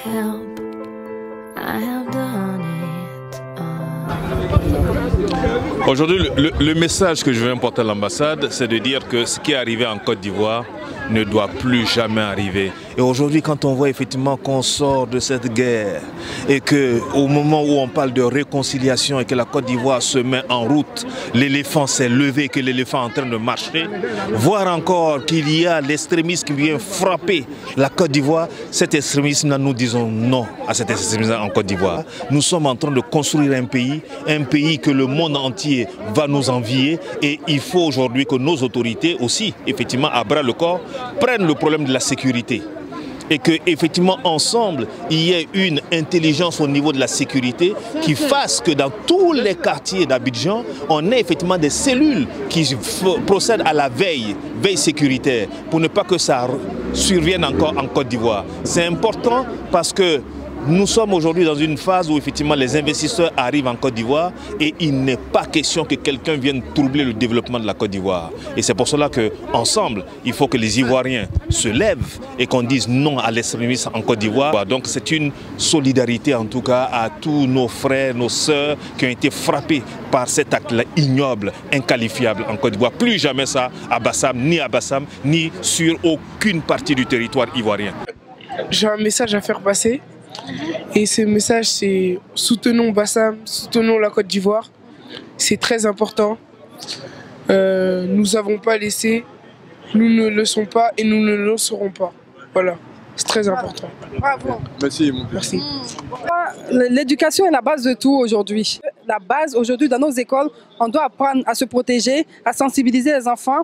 Help, I have done it all. Aujourd'hui, le message que je veux porter à l'ambassade, c'est de dire que ce qui est arrivé en Côte d'Ivoire ne doit plus jamais arriver. Et aujourd'hui, quand on voit effectivement qu'on sort de cette guerre et qu'au moment où on parle de réconciliation et que la Côte d'Ivoire se met en route, l'éléphant s'est levé, que l'éléphant est en train de marcher, voir encore qu'il y a l'extrémisme qui vient frapper la Côte d'Ivoire, cet extrémisme-là, nous disons non à cet extrémisme en Côte d'Ivoire. Nous sommes en train de construire un pays que le monde entier va nous envier, et il faut aujourd'hui que nos autorités aussi, effectivement, à bras le corps, prennent le problème de la sécurité. Et qu'effectivement, ensemble, il y ait une intelligence au niveau de la sécurité qui fasse que dans tous les quartiers d'Abidjan, on ait effectivement des cellules qui procèdent à la veille sécuritaire, pour ne pas que ça survienne encore en Côte d'Ivoire. C'est important parce que nous sommes aujourd'hui dans une phase où effectivement les investisseurs arrivent en Côte d'Ivoire et il n'est pas question que quelqu'un vienne troubler le développement de la Côte d'Ivoire. Et c'est pour cela qu'ensemble, il faut que les Ivoiriens se lèvent et qu'on dise non à l'extrémisme en Côte d'Ivoire. Donc c'est une solidarité en tout cas à tous nos frères, nos sœurs qui ont été frappés par cet acte-là ignoble, inqualifiable en Côte d'Ivoire. Plus jamais ça à Bassam, ni sur aucune partie du territoire ivoirien. J'ai un message à faire passer. Et ce message, c'est soutenons Bassam, soutenons la Côte d'Ivoire. C'est très important. Nous n'avons pas laissé, nous ne le sommes pas et nous ne le serons pas. Voilà, c'est très important. Bravo. Merci. Merci. L'éducation est la base de tout aujourd'hui. La base aujourd'hui dans nos écoles, on doit apprendre à se protéger, à sensibiliser les enfants,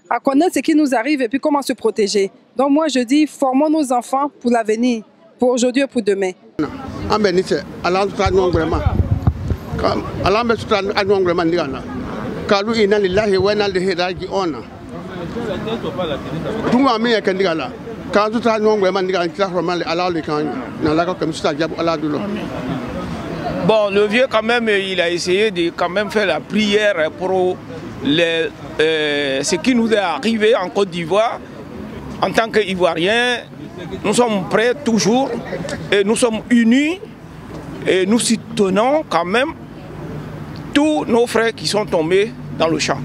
à connaître ce qui nous arrive et puis comment se protéger. Donc moi je dis, formons nos enfants pour l'avenir. Pour aujourd'hui et pour demain. Bon, le vieux quand même, il a essayé de quand même faire la prière pour ce qui nous est arrivé en Côte d'Ivoire en tant qu'Ivoiriens. Nous sommes prêts toujours et nous sommes unis et nous soutenons quand même tous nos frères qui sont tombés dans le champ.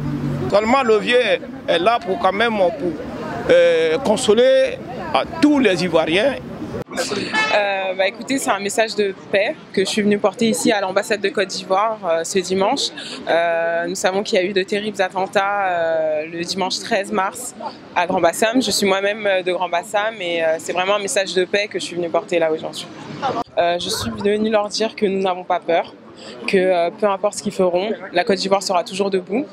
Seulement le vieux est là pour quand même consoler à tous les Ivoiriens. Écoutez, c'est un message de paix que je suis venue porter ici à l'ambassade de Côte d'Ivoire ce dimanche. Nous savons qu'il y a eu de terribles attentats le dimanche 13 mars à Grand Bassam. Je suis moi-même de Grand Bassam et c'est vraiment un message de paix que je suis venue porter là aujourd'hui. Je suis venue leur dire que nous n'avons pas peur, que peu importe ce qu'ils feront, la Côte d'Ivoire sera toujours debout.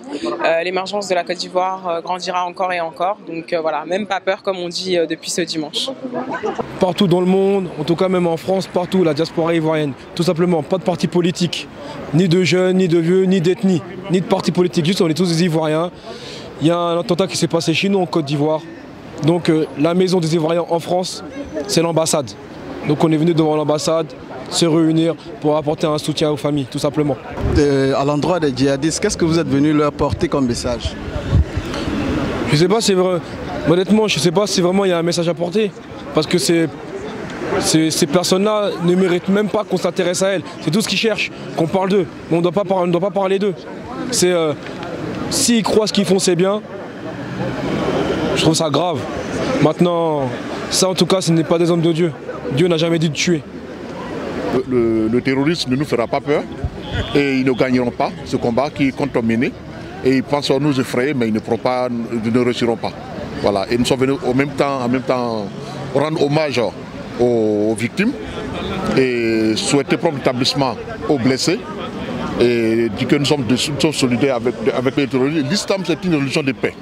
L'émergence de la Côte d'Ivoire grandira encore et encore. Donc voilà, même pas peur comme on dit depuis ce dimanche. Partout dans le monde, en tout cas même en France, partout, la diaspora ivoirienne. Tout simplement, pas de parti politique, ni de jeunes, ni de vieux, ni d'ethnie, ni de parti politique. Juste on est tous des Ivoiriens. Il y a un attentat qui s'est passé chez nous en Côte d'Ivoire. Donc la maison des Ivoiriens en France, c'est l'ambassade. Donc on est venu devant l'ambassade, se réunir pour apporter un soutien aux familles, tout simplement. À l'endroit des djihadistes, qu'est-ce que vous êtes venu leur porter comme message? Je sais pas, c'est vrai. Honnêtement, je sais pas si vraiment il y a un message à porter. Parce que ces personnes-là ne méritent même pas qu'on s'intéresse à elles. C'est tout ce qu'ils cherchent, qu'on parle d'eux. Mais on ne doit pas parler d'eux. S'ils croient ce qu'ils font, c'est bien. Je trouve ça grave. Maintenant, ça en tout cas, ce n'est pas des hommes de Dieu. Dieu n'a jamais dit de tuer. Le terrorisme ne nous fera pas peur et ils ne gagneront pas ce combat qui compte mener. Et ils pensent nous effrayer, mais ils ne réussiront pas. Voilà. Et nous sommes venus en même temps rendre hommage aux victimes et souhaiter prompt établissement aux blessés et dire que nous sommes solidaires avec les terroristes. L'islam, c'est une religion de paix.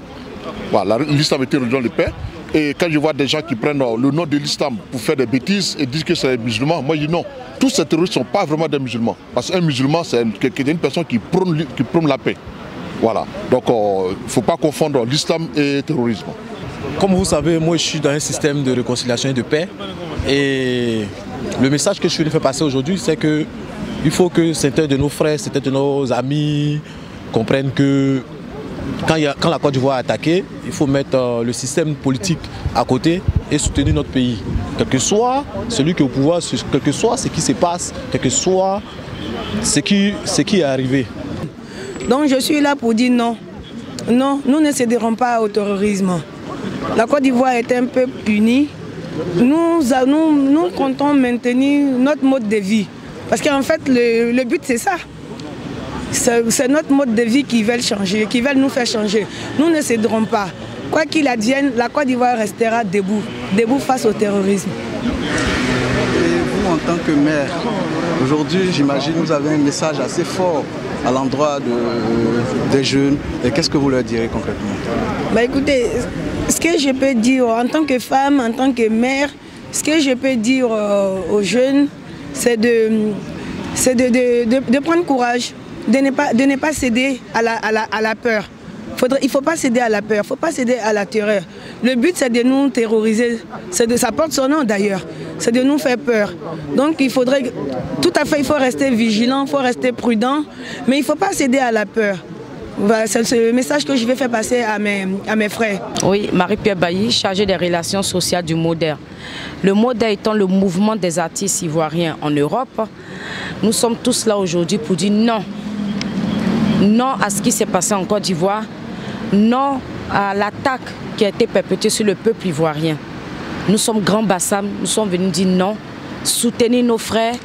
Voilà, l'islam est une religion de paix. Et quand je vois des gens qui prennent le nom de l'islam pour faire des bêtises et disent que c'est des musulmans, moi je dis non. Tous ces terroristes ne sont pas vraiment des musulmans. Parce qu'un musulman, c'est une personne qui prône la paix. Voilà. Donc il ne faut pas confondre l'islam et le terrorisme. Comme vous savez, moi je suis dans un système de réconciliation et de paix. Et le message que je veux faire passer aujourd'hui, c'est que il faut que certains de nos frères, certains de nos amis comprennent que quand la Côte d'Ivoire est attaquée, il faut mettre le système politique à côté et soutenir notre pays. Quel que soit celui qui est au pouvoir, quel que soit ce qui se passe, quel que soit ce qui est arrivé. Donc je suis là pour dire non. Non, nous ne céderons pas au terrorisme. La Côte d'Ivoire est un peu unie. Nous comptons maintenir notre mode de vie. Parce qu'en fait, le but c'est ça. C'est notre mode de vie qui veulent changer, qui veulent nous faire changer. Nous ne céderons pas. Quoi qu'il advienne, la Côte d'Ivoire restera debout, debout face au terrorisme. Et vous, en tant que maire, aujourd'hui, j'imagine, vous avez un message assez fort à l'endroit des jeunes. Et qu'est-ce que vous leur direz concrètement? Écoutez, ce que je peux dire en tant que femme, en tant que mère, ce que je peux dire aux jeunes, c'est de prendre courage, de ne pas céder à la peur. Il ne faut pas céder à la peur, il ne faut pas céder à la terreur. Le but, c'est de nous terroriser. Ça porte son nom d'ailleurs. C'est de nous faire peur. Donc il faudrait, tout à fait, il faut rester vigilant, il faut rester prudent, mais il ne faut pas céder à la peur. Voilà, c'est ce message que je vais faire passer à mes frères. Oui, Marie-Pierre Bailly, chargée des relations sociales du MODER. Le MODER étant le mouvement des artistes ivoiriens en Europe, nous sommes tous là aujourd'hui pour dire non. Non à ce qui s'est passé en Côte d'Ivoire, non à l'attaque qui a été perpétrée sur le peuple ivoirien. Nous sommes Grand Bassam, nous sommes venus dire non, soutenir nos frères,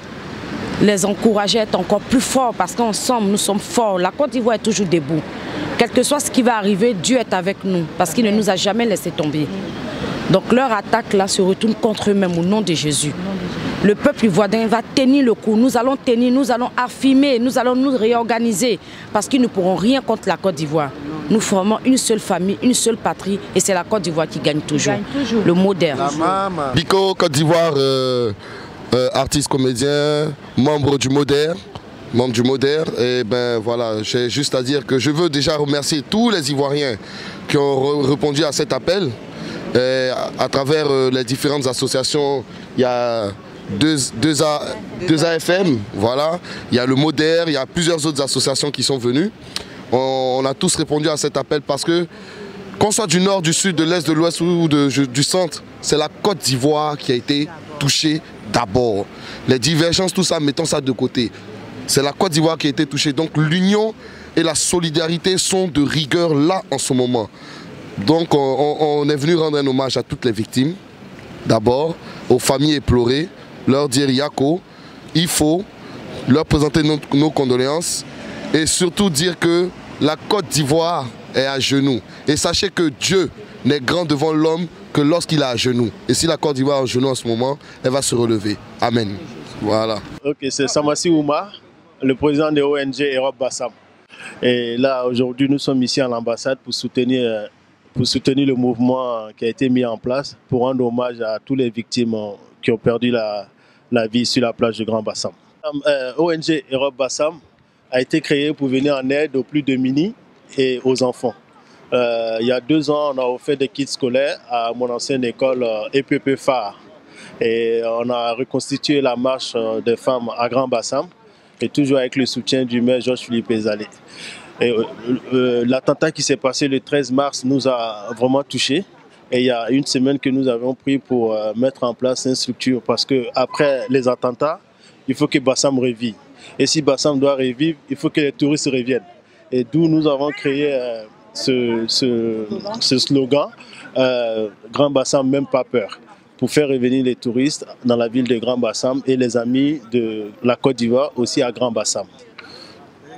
les encourager à être encore plus forts parce qu'ensemble nous sommes forts. La Côte d'Ivoire est toujours debout. Quel que soit ce qui va arriver, Dieu est avec nous parce qu'il ne nous a jamais laissé tomber. Donc leur attaque là se retourne contre eux-mêmes au nom de Jésus. Le peuple ivoirien va tenir le coup. Nous allons tenir, nous allons affirmer, nous allons nous réorganiser parce qu'ils ne pourront rien contre la Côte d'Ivoire. Nous formons une seule famille, une seule patrie et c'est la Côte d'Ivoire qui gagne toujours. Le MODER. Biko, Côte d'Ivoire, artiste, comédien, membre du MODER. Et ben voilà, j'ai juste à dire que je veux déjà remercier tous les Ivoiriens qui ont répondu à cet appel. Et à travers les différentes associations, il y a deux AFM, voilà. Il y a le MODER, il y a plusieurs autres associations qui sont venues. On a tous répondu à cet appel parce que, qu'on soit du nord, du sud, de l'est, de l'ouest ou du centre, c'est la Côte d'Ivoire qui a été touchée d'abord. Les divergences, tout ça, mettons ça de côté. C'est la Côte d'Ivoire qui a été touchée. Donc l'union et la solidarité sont de rigueur là en ce moment. Donc on est venu rendre un hommage à toutes les victimes. D'abord, aux familles éplorées, leur dire Yako, il faut leur présenter nos condoléances et surtout dire que la Côte d'Ivoire est à genoux. Et sachez que Dieu n'est grand devant l'homme que lorsqu'il est à genoux. Et si la Côte d'Ivoire est à genoux en ce moment, elle va se relever. Amen. Voilà. Ok, c'est Samassi Ouma, le président de ONG Europe Bassam. Et là, aujourd'hui, nous sommes ici à l'ambassade pour soutenir le mouvement qui a été mis en place, pour rendre hommage à toutes les victimes qui ont perdu la vie sur la plage du Grand Bassam. ONG Europe Bassam a été créée pour venir en aide aux plus démunis et aux enfants. Il y a 2 ans, on a offert des kits scolaires à mon ancienne école EPP Phare. Et on a reconstitué la marche des femmes à Grand Bassam, et toujours avec le soutien du maire Georges-Philippe Ezalé. L'attentat qui s'est passé le 13 mars nous a vraiment touchés. Et il y a 1 semaine que nous avons pris pour mettre en place une structure parce qu'après les attentats, il faut que Bassam revive. Et si Bassam doit revivre, il faut que les touristes reviennent. Et d'où nous avons créé ce slogan Grand Bassam, même pas peur, pour faire revenir les touristes dans la ville de Grand Bassam et les amis de la Côte d'Ivoire aussi à Grand Bassam.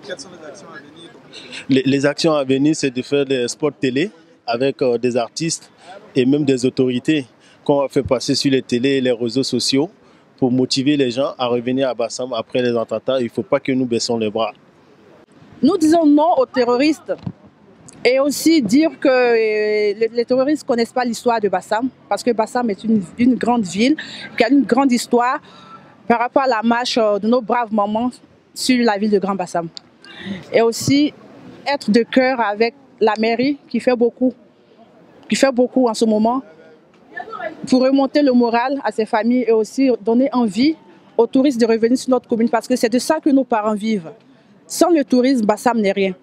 Quelles sont les actions à venir? Les actions à venir, c'est de faire des spots télé avec des artistes et même des autorités qu'on va faire passer sur les télés et les réseaux sociaux pour motiver les gens à revenir à Bassam après les attentats. Il ne faut pas que nous baissons les bras. Nous disons non aux terroristes et aussi dire que les terroristes ne connaissent pas l'histoire de Bassam parce que Bassam est une grande ville qui a une grande histoire par rapport à la marche de nos braves mamans sur la ville de Grand Bassam. Et aussi être de cœur avec la mairie qui fait beaucoup, qui fait beaucoup en ce moment pour remonter le moral à ces familles et aussi donner envie aux touristes de revenir sur notre commune parce que c'est de ça que nos parents vivent. Sans le tourisme, Bassam n'est rien.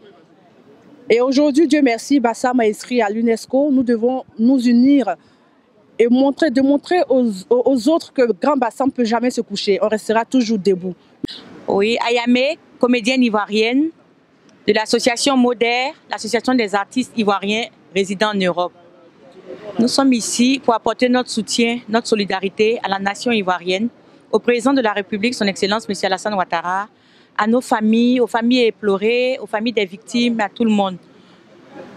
Et aujourd'hui, Dieu merci, Bassam a inscrit à l'UNESCO. Nous devons nous unir et démontrer aux autres que Grand Bassam ne peut jamais se coucher. On restera toujours debout. Oui, Ayamé, comédienne ivoirienne de l'association Moder, l'association des artistes ivoiriens résidant en Europe. Nous sommes ici pour apporter notre soutien, notre solidarité à la nation ivoirienne, au président de la République, son Excellence M. Alassane Ouattara, à nos familles, aux familles éplorées, aux familles des victimes, à tout le monde.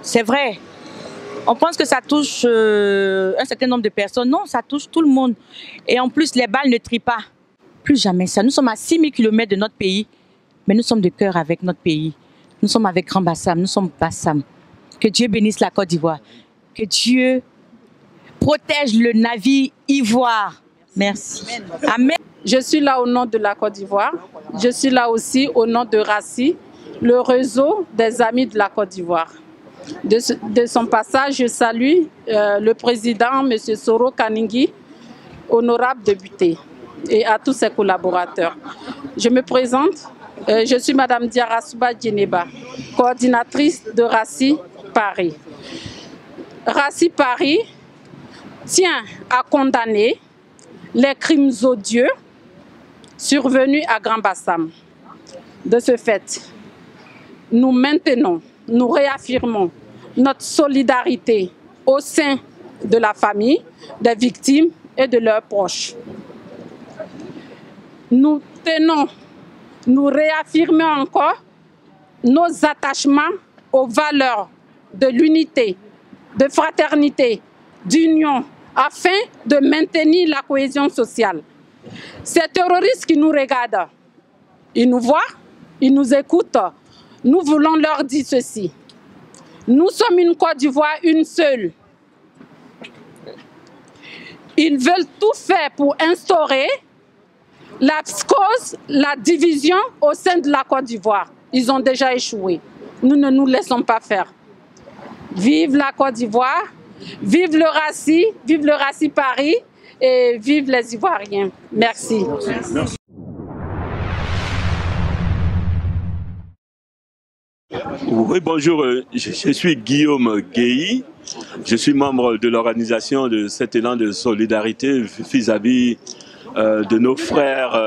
C'est vrai, on pense que ça touche un certain nombre de personnes. Non, ça touche tout le monde. Et en plus, les balles ne trient pas. Plus jamais ça. Nous sommes à 6000 km de notre pays, mais nous sommes de cœur avec notre pays. Nous sommes avec Grand Bassam, nous sommes Bassam. Que Dieu bénisse la Côte d'Ivoire. Que Dieu protège le navire ivoire. Merci. Amen. Je suis là au nom de la Côte d'Ivoire. Je suis là aussi au nom de RACI, le réseau des amis de la Côte d'Ivoire. De son passage, je salue le président, M. Soro Kaningui, honorable député, et à tous ses collaborateurs. Je me présente, je suis Mme Diarasuba Djeneba, coordinatrice de RACI Paris. RACI Paris tient à condamner les crimes odieux survenus à Grand Bassam. De ce fait, nous maintenons, nous réaffirmons notre solidarité au sein de la famille, des victimes et de leurs proches. Nous tenons, nous réaffirmons encore nos attachements aux valeurs de l'unité, de fraternité, d'union, afin de maintenir la cohésion sociale. Ces terroristes qui nous regardent, ils nous voient, ils nous écoutent. Nous voulons leur dire ceci. Nous sommes une Côte d'Ivoire, une seule. Ils veulent tout faire pour instaurer la psychose, la division au sein de la Côte d'Ivoire. Ils ont déjà échoué. Nous ne nous laissons pas faire. Vive la Côte d'Ivoire, vive le RACI Paris et vive les Ivoiriens. Merci. Merci. Oui, bonjour, je suis Guillaume Guéhi. Je suis membre de l'organisation de cet élan de solidarité vis-à-vis de nos frères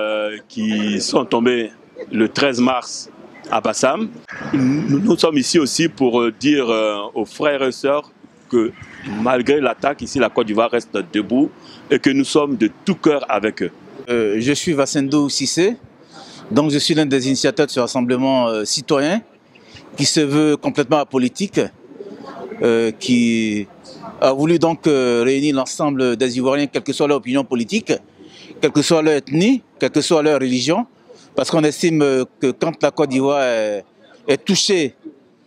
qui sont tombés le 13 mars à Bassam. Nous sommes ici aussi pour dire aux frères et sœurs que malgré l'attaque, ici la Côte d'Ivoire reste debout et que nous sommes de tout cœur avec eux. Je suis Vassendo Cissé, donc je suis l'un des initiateurs de ce rassemblement citoyen qui se veut complètement apolitique, qui a voulu donc réunir l'ensemble des Ivoiriens, quelle que soit leur opinion politique, quelle que soit leur ethnie, quelle que soit leur religion, parce qu'on estime que quand la Côte d'Ivoire est touchée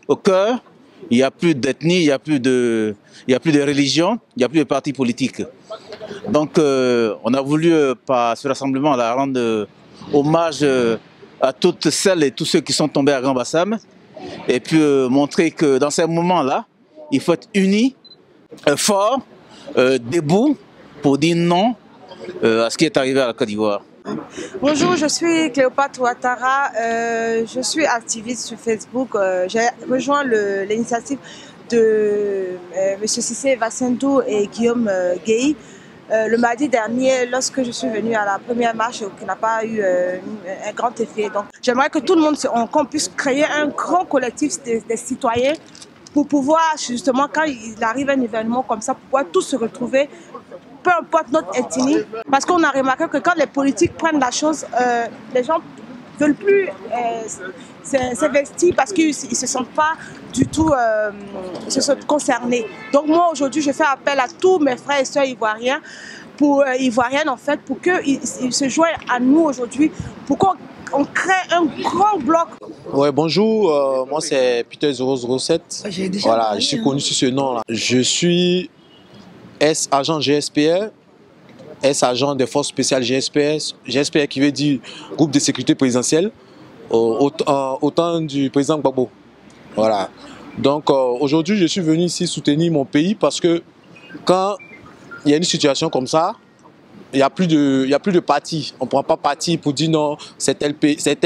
au cœur, il n'y a plus d'ethnie, il n'y a plus de religion, il n'y a plus de parti politique. Donc on a voulu par ce rassemblement rendre hommage à toutes celles et tous ceux qui sont tombés à Grand Bassam, et puis montrer que dans ces moments-là, il faut être unis, fort, debout, pour dire non à ce qui est arrivé à la Côte d'Ivoire. Bonjour, je suis Cléopâtre Ouattara, je suis activiste sur Facebook. J'ai rejoint l'initiative de M. Cissé, Vassendo et Guillaume Guéhi le mardi dernier, lorsque je suis venue à la première marche qui n'a pas eu un grand effet. Donc, j'aimerais que tout le monde, qu'on puisse créer un grand collectif des citoyens pour pouvoir justement, quand il arrive un événement comme ça, pouvoir tous se retrouver, peu importe notre ethnie, parce qu'on a remarqué que quand les politiques prennent la chose, les gens ne veulent plus s'investir parce qu'ils ne se sentent pas du tout concernés. Donc moi aujourd'hui je fais appel à tous mes frères et sœurs ivoiriens, ivoiriennes en fait, pour qu'ils se joignent à nous aujourd'hui, pour qu'on crée un grand bloc. Ouais, bonjour, moi c'est Peter 007. Voilà, je suis connu sous ce nom-là. Je suis agent GSPR, agent des forces spéciales GSPR qui veut dire groupe de sécurité présidentielle, au temps du président Gbagbo. Voilà. Donc aujourd'hui, je suis venu ici soutenir mon pays parce que quand il y a une situation comme ça, il n'y a plus de parti. On ne prend pas parti pour dire non, c'est tel pays, c'est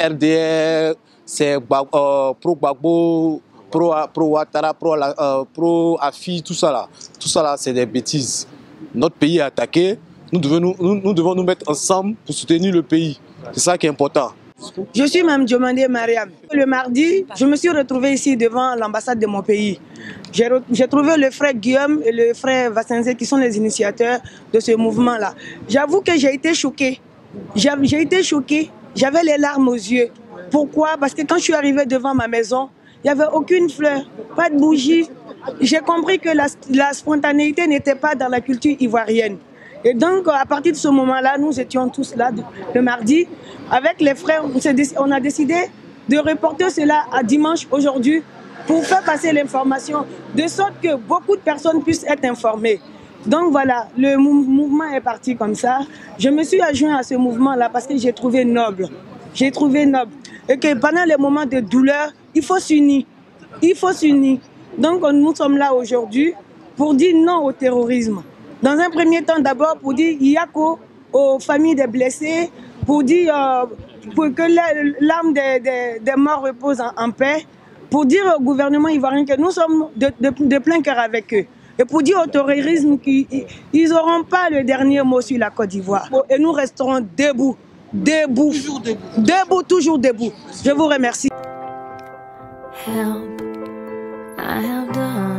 RDR, c'est pro-Gbagbo, pro-Ouattara, pro-Afi, tout ça là. Tout ça là, c'est des bêtises. Notre pays est attaqué, nous devons nous mettre ensemble pour soutenir le pays. C'est ça qui est important. Je suis Mme Diomandé Mariam. Le mardi, je me suis retrouvée ici devant l'ambassade de mon pays. J'ai trouvé le frère Guillaume et le frère Vassenze qui sont les initiateurs de ce mouvement-là. J'avoue que j'ai été choquée. J'ai été choquée. J'avais les larmes aux yeux. Pourquoi? Parce que quand je suis arrivée devant ma maison, il n'y avait aucune fleur, pas de bougie. J'ai compris que la spontanéité n'était pas dans la culture ivoirienne. Et donc, à partir de ce moment-là, nous étions tous là le mardi. Avec les frères, on a décidé de reporter cela à dimanche aujourd'hui pour faire passer l'information, de sorte que beaucoup de personnes puissent être informées. Donc voilà, le mouvement est parti comme ça. Je me suis adjoint à ce mouvement-là parce que j'ai trouvé noble. J'ai trouvé noble. Et que pendant les moments de douleur, il faut s'unir. Il faut s'unir. Donc nous sommes là aujourd'hui pour dire non au terrorisme. Dans un premier temps, d'abord, pour dire Yako aux familles des blessés, pour dire pour que l'âme des morts repose en paix, pour dire au gouvernement ivoirien que nous sommes de plein cœur avec eux. Et pour dire au terrorisme qu'ils n'auront pas le dernier mot sur la Côte d'Ivoire. Et nous resterons debout, debout, toujours debout, debout, toujours debout. Je vous remercie. Help, I have done